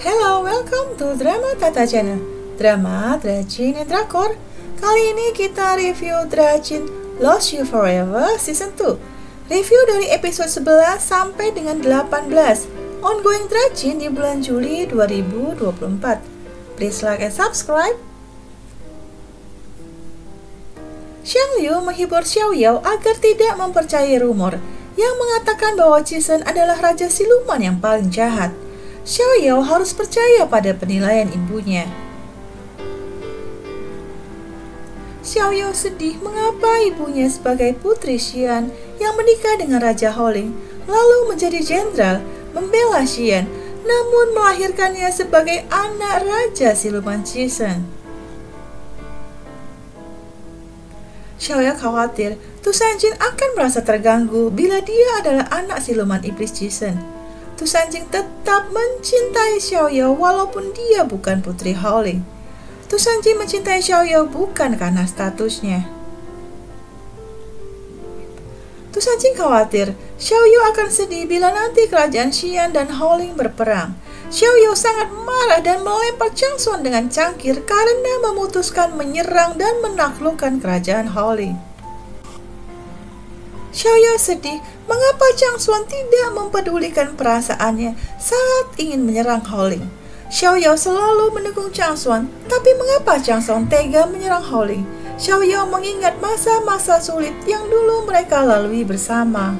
Hello, welcome to Drama Tata Channel, Drama, Dracin, and Drakor. Kali ini kita review Dracin Lost You Forever Season 2. Review dari episode 11 sampai dengan 18. Ongoing Dracin di bulan Juli 2024. Please like and subscribe. Xiang Liu menghibur Xiao Yao agar tidak mempercayai rumor yang mengatakan bahwa Cisen adalah raja siluman yang paling jahat. Xiao Yao harus percaya pada penilaian ibunya. Xiao Yao sedih mengapa ibunya sebagai putri Xian yang menikah dengan Raja Howling, lalu menjadi jenderal membela Xian, namun melahirkannya sebagai anak Raja Siluman Cisen. Xiao Yao khawatir Tu Sanjing akan merasa terganggu bila dia adalah anak siluman iblis Cisen. Tu Sanjing tetap mencintai Xiao Yao walaupun dia bukan putri Howling. Tu Sanjing mencintai Xiao Yao bukan karena statusnya. Tu Sanjing khawatir Xiao Yao akan sedih bila nanti kerajaan Xian dan Howling berperang. Xiao Yao sangat marah dan melempar Chang Xuan dengan cangkir karena memutuskan menyerang dan menaklukkan kerajaan Howling. Xiao Yao sedih mengapa Chang Xuan tidak mempedulikan perasaannya saat ingin menyerang Howling. Xiao Yao selalu mendukung Chang Xuan, tapi mengapa Chang Xuan tega menyerang Howling? Xiao Yao mengingat masa-masa sulit yang dulu mereka lalui bersama.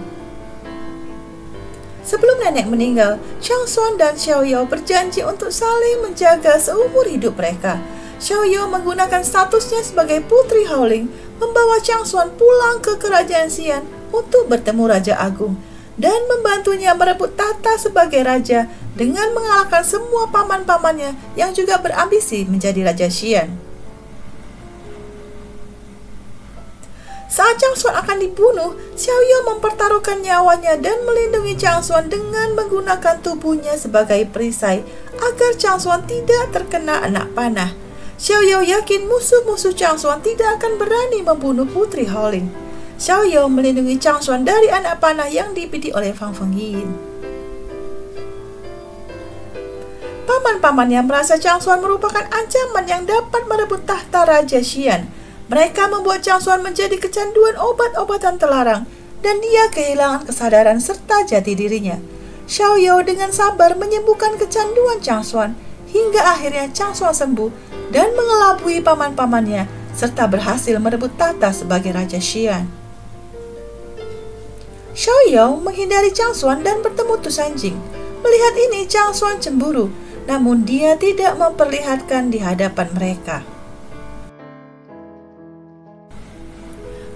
Sebelum nenek meninggal, Chang Xuan dan Xiao Yao berjanji untuk saling menjaga seumur hidup mereka. Xiao Yao menggunakan statusnya sebagai putri Howling, membawa Chang Xuan pulang ke kerajaan Xian untuk bertemu Raja Agung dan membantunya merebut tahta sebagai raja dengan mengalahkan semua paman-pamannya yang juga berambisi menjadi Raja Xian. Saat Chang Xuan akan dibunuh, Xiao Yao mempertaruhkan nyawanya dan melindungi Chang Xuan dengan menggunakan tubuhnya sebagai perisai agar Chang Xuan tidak terkena anak panah. Xiao Yao yakin musuh-musuh Chang Xuan tidak akan berani membunuh putri Howling. Xiao Yao melindungi Chang Xuan dari anak panah yang dibidik oleh Fang Fengyin. Paman-pamannya merasa Chang Xuan merupakan ancaman yang dapat merebut tahta Raja Xian. Mereka membuat Chang Xuan menjadi kecanduan obat-obatan terlarang dan dia kehilangan kesadaran serta jati dirinya. Xiao Yao dengan sabar menyembuhkan kecanduan Chang Xuan hingga akhirnya Chang Xuan sembuh dan mengelabui paman-pamannya serta berhasil merebut tahta sebagai Raja Xian. Xiao Yao menghindari Chang Xuan dan bertemu Tu Sanjing. Melihat ini Chang Xuan cemburu, namun dia tidak memperlihatkan di hadapan mereka.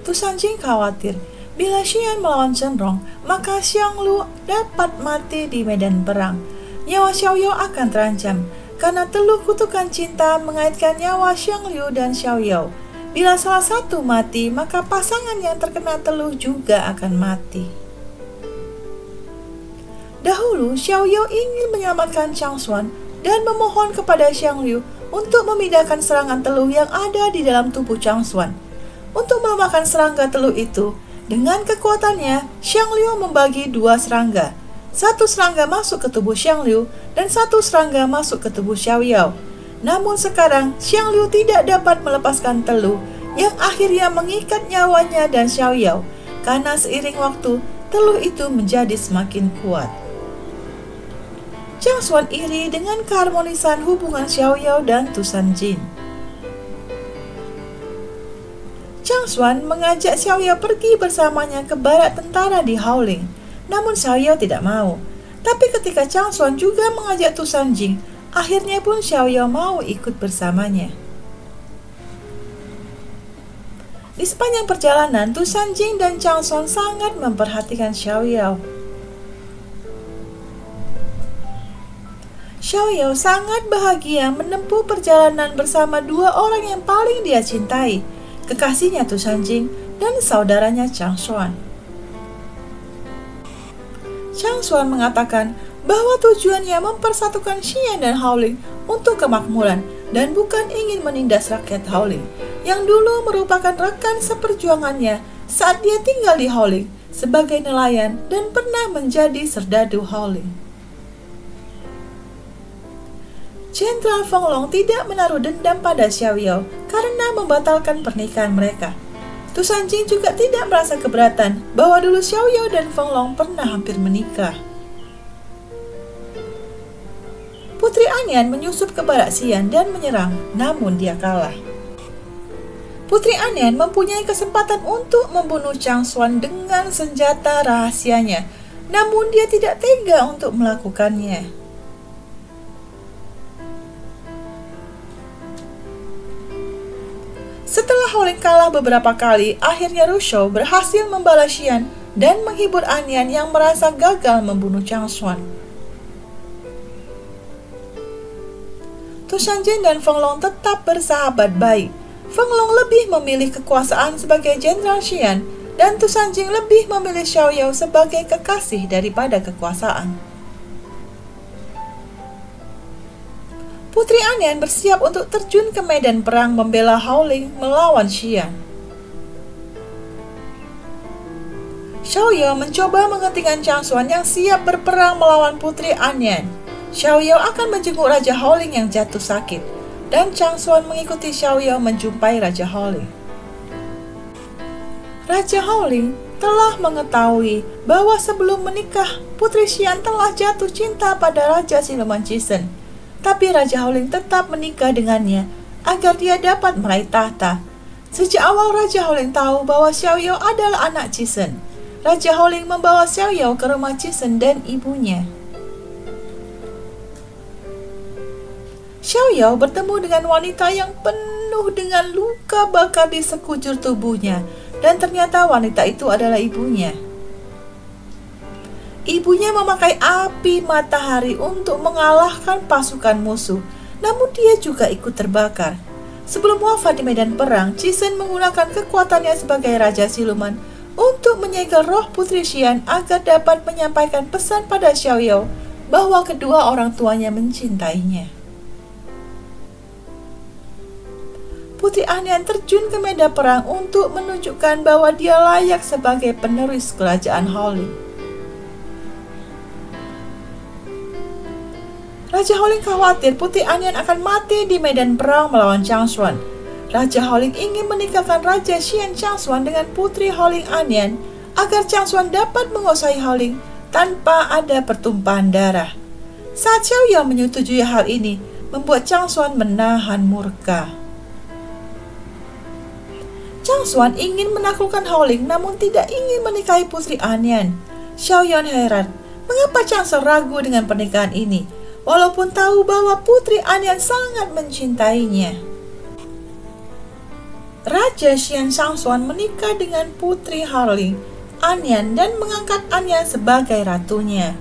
Tu Sanjing khawatir bila Xian melawan Shenrong, maka Xiang Lu dapat mati di medan perang. Nyawa Xiao Yao akan terancam karena teluh kutukan cinta mengaitkan nyawa Xiang Liu dan Xiao Yao. Bila salah satu mati, maka pasangan yang terkena teluh juga akan mati. Dahulu, Xiao Yao ingin menyelamatkan Chang Xuan dan memohon kepada Xiang Liu untuk memindahkan serangan teluh yang ada di dalam tubuh Chang Xuan. Untuk melemahkan serangga teluh itu, dengan kekuatannya, Xiang Liu membagi dua serangga. Satu serangga masuk ke tubuh Xiang Liu dan satu serangga masuk ke tubuh Xiao Yao. Namun sekarang, Xiang Liu tidak dapat melepaskan teluh yang akhirnya mengikat nyawanya dan Xiao Yao. Karena seiring waktu, teluh itu menjadi semakin kuat. Chang Xuan iri dengan keharmonisan hubungan Xiao Yao dan Tu Sanjing. Chang Xuan mengajak Xiao Yao pergi bersamanya ke barak tentara di Howling. Namun Xiao Yao tidak mau. Tapi ketika Chang Xuan juga mengajak Tu Sanjing, akhirnya pun Xiao Yao mau ikut bersamanya. Di sepanjang perjalanan, Tu Sanjing dan Chang Xuan sangat memperhatikan Xiao Yao. Xiao Yao sangat bahagia menempuh perjalanan bersama dua orang yang paling dia cintai, kekasihnya Tu Sanjing dan saudaranya Chang Xuan. Chang Xuan mengatakan bahwa tujuannya mempersatukan Xian dan Howling untuk kemakmuran dan bukan ingin menindas rakyat Howling yang dulu merupakan rekan seperjuangannya saat dia tinggal di Howling sebagai nelayan dan pernah menjadi serdadu Howling. Jenderal Fenglong tidak menaruh dendam pada Xiao Yao karena membatalkan pernikahan mereka. Tu Sanjing juga tidak merasa keberatan bahwa dulu Xiao Yao dan Fenglong pernah hampir menikah. Putri Anyan menyusup ke barak Xian dan menyerang, namun dia kalah. Putri Anyan mempunyai kesempatan untuk membunuh Chang Xuan dengan senjata rahasianya, namun dia tidak tega untuk melakukannya. Setelah Hou Ling kalah beberapa kali, akhirnya Ru Shou berhasil membalas Xian dan menghibur Anyan yang merasa gagal membunuh Chang Xuan. Tu Sanjing dan Fenglong tetap bersahabat baik. Fenglong lebih memilih kekuasaan sebagai Jenderal Xian dan Tu Sanjing lebih memilih Xiao Yao sebagai kekasih daripada kekuasaan. Putri Anyan bersiap untuk terjun ke medan perang membela Hou Ling melawan Xian. Xiao Yao mencoba menghentikan Chang Xuan yang siap berperang melawan Putri Anyan. Xiao Yao akan menjenguk Raja Hou Ling yang jatuh sakit, dan Chang Xuan mengikuti Xiao Yao menjumpai Raja Hou Ling. Raja Hou Ling telah mengetahui bahwa sebelum menikah, Putri Xian telah jatuh cinta pada Raja Siluman Cisen. Tapi Raja Hou Ling tetap menikah dengannya agar dia dapat meraih tahta. Sejak awal Raja Hou Ling tahu bahwa Xiao Yao adalah anak Cisen. Raja Hou Ling membawa Xiao Yao ke rumah Cisen dan ibunya. Xiao Yao bertemu dengan wanita yang penuh dengan luka bakar di sekujur tubuhnya, dan ternyata wanita itu adalah ibunya. Ibunya memakai api matahari untuk mengalahkan pasukan musuh, namun dia juga ikut terbakar. Sebelum wafat di medan perang, Cisen menggunakan kekuatannya sebagai Raja Siluman untuk menyegel roh Putri Xian agar dapat menyampaikan pesan pada Xiao Yao bahwa kedua orang tuanya mencintainya. Putri Anyan terjun ke medan perang untuk menunjukkan bahwa dia layak sebagai penerus kerajaan Hou Ling. Raja Hou Ling khawatir Putri Anyan akan mati di medan perang melawan Chang Xuan. Raja Hou Ling ingin menikahkan Raja Xian Chang Xuan dengan Putri Hou Ling Anyan agar Chang Xuan dapat menguasai Hou Ling tanpa ada pertumpahan darah. Saat Xiao Yao menyetujui hal ini, membuat Chang Xuan menahan murka. Chang Xuan ingin menaklukkan Hou Ling namun tidak ingin menikahi Putri Anyan. Xiao Yao heran, mengapa Chang Xuan ragu dengan pernikahan ini, walaupun tahu bahwa Putri Anyan sangat mencintainya. Raja Xian Chang Xuan menikah dengan Putri Hou Ling Anyan dan mengangkat Anyan sebagai ratunya.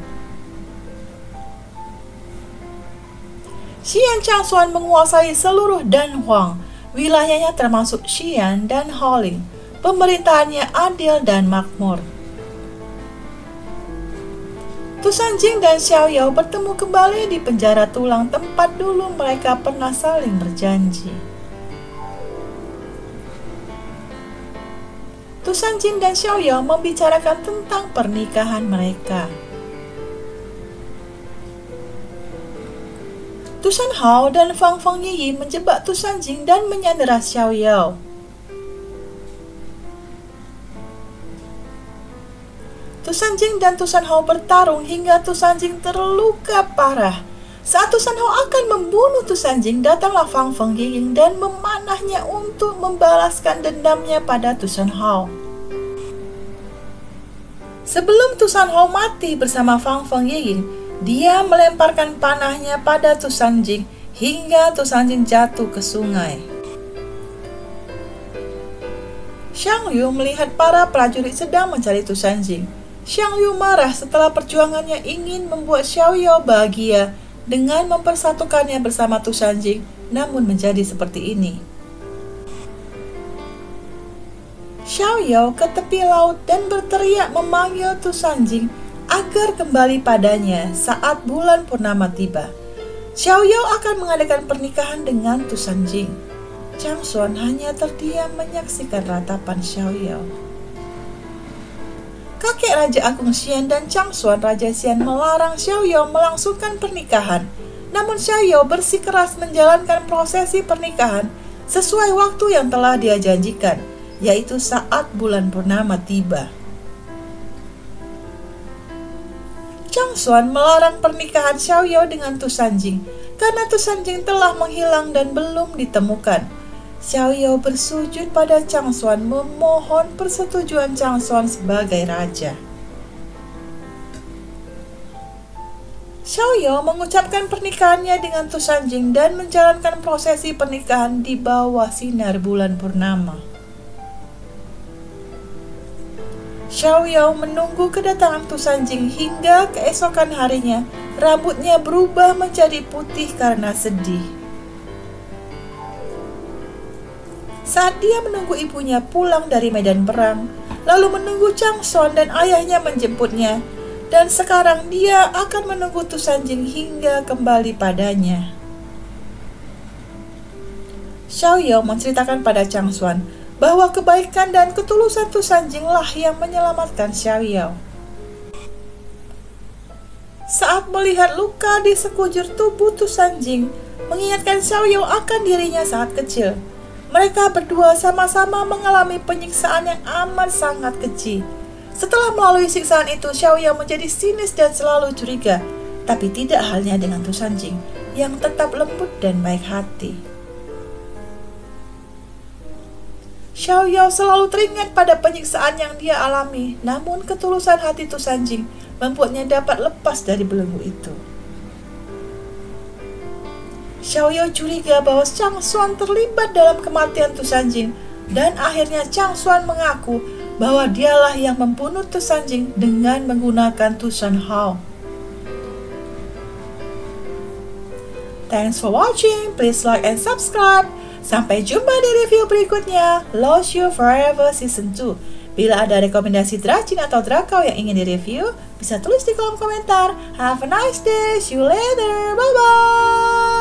Xian Chang Xuan menguasai seluruh Dan Huang. Wilayahnya termasuk Xian dan Hou Ling. Pemerintahannya adil dan makmur. Tu Sanjing dan Xiao Yao bertemu kembali di penjara tulang tempat dulu mereka pernah saling berjanji. Tu Sanjing dan Xiao Yao membicarakan tentang pernikahan mereka. Tu Shan Hao dan Fang Fengyi menjebak Tu Sanjing dan menyandera Xiao Yao. Tu Sanjing dan Tu Shan Hao bertarung hingga Tu Sanjing terluka parah. Saat Tu Shan Hao akan membunuh Tu Sanjing, datanglah Fang Fengyi dan memanahnya untuk membalaskan dendamnya pada Tu Shan Hao. Sebelum Tu Shan Hao mati bersama Fang Fengyi, dia melemparkan panahnya pada Tu Sanjing hingga Tu Sanjing jatuh ke sungai. Xiang Yu melihat para prajurit sedang mencari Tu Sanjing. Xiang Yu marah setelah perjuangannya ingin membuat Xiao Yao bahagia dengan mempersatukannya bersama Tu Sanjing, namun menjadi seperti ini. Xiao Yao ke tepi laut dan berteriak memanggil Tu Sanjing agar kembali padanya saat bulan purnama tiba. Xiao Yao akan mengadakan pernikahan dengan Tu Sanjing. Chang Xuan hanya terdiam menyaksikan ratapan Xiao Yao. Kakek Raja Agung Xian dan Chang Xuan Raja Xian melarang Xiao Yao melangsungkan pernikahan. Namun Xiaoyao bersikeras menjalankan prosesi pernikahan sesuai waktu yang telah dia janjikan, yaitu saat bulan purnama tiba. Chang Xuan melarang pernikahan Xiaoyao dengan Tu Sanjing karena Tu Sanjing telah menghilang dan belum ditemukan. Xiaoyao bersujud pada Chang Xuan memohon persetujuan Chang Xuan sebagai raja. Xiaoyao mengucapkan pernikahannya dengan Tu Sanjing dan menjalankan prosesi pernikahan di bawah sinar bulan purnama. Xiaoyao menunggu kedatangan Tu Sanjing hingga keesokan harinya rambutnya berubah menjadi putih karena sedih. Saat dia menunggu ibunya pulang dari medan perang, lalu menunggu Chang Xuan dan ayahnya menjemputnya, dan sekarang dia akan menunggu Tu Sanjing hingga kembali padanya. Xiaoyao menceritakan pada Chang Xuan bahwa kebaikan dan ketulusan Tu Sanjing lah yang menyelamatkan Xiaoyao. Saat melihat luka di sekujur tubuh Tu Sanjing, mengingatkan Xiaoyao akan dirinya saat kecil. Mereka berdua sama-sama mengalami penyiksaan yang amat sangat keji. Setelah melalui siksaan itu, Xiaoyao menjadi sinis dan selalu curiga, tapi tidak halnya dengan Tu Sanjing yang tetap lembut dan baik hati. Xiaoyao selalu teringat pada penyiksaan yang dia alami, namun ketulusan hati Tu Sanjing membuatnya dapat lepas dari belenggu itu. Xiaoyao curiga bahwa Chang Xuan terlibat dalam kematian Tu Sanjing, dan akhirnya Chang Xuan mengaku bahwa dialah yang membunuh Tu Sanjing dengan menggunakan Tu Shan Hao. Thanks for watching, please like and subscribe. Sampai jumpa di review berikutnya, Lost You Forever Season 2. Bila ada rekomendasi dracin atau drakau yang ingin direview, bisa tulis di kolom komentar. Have a nice day, see you later, bye-bye!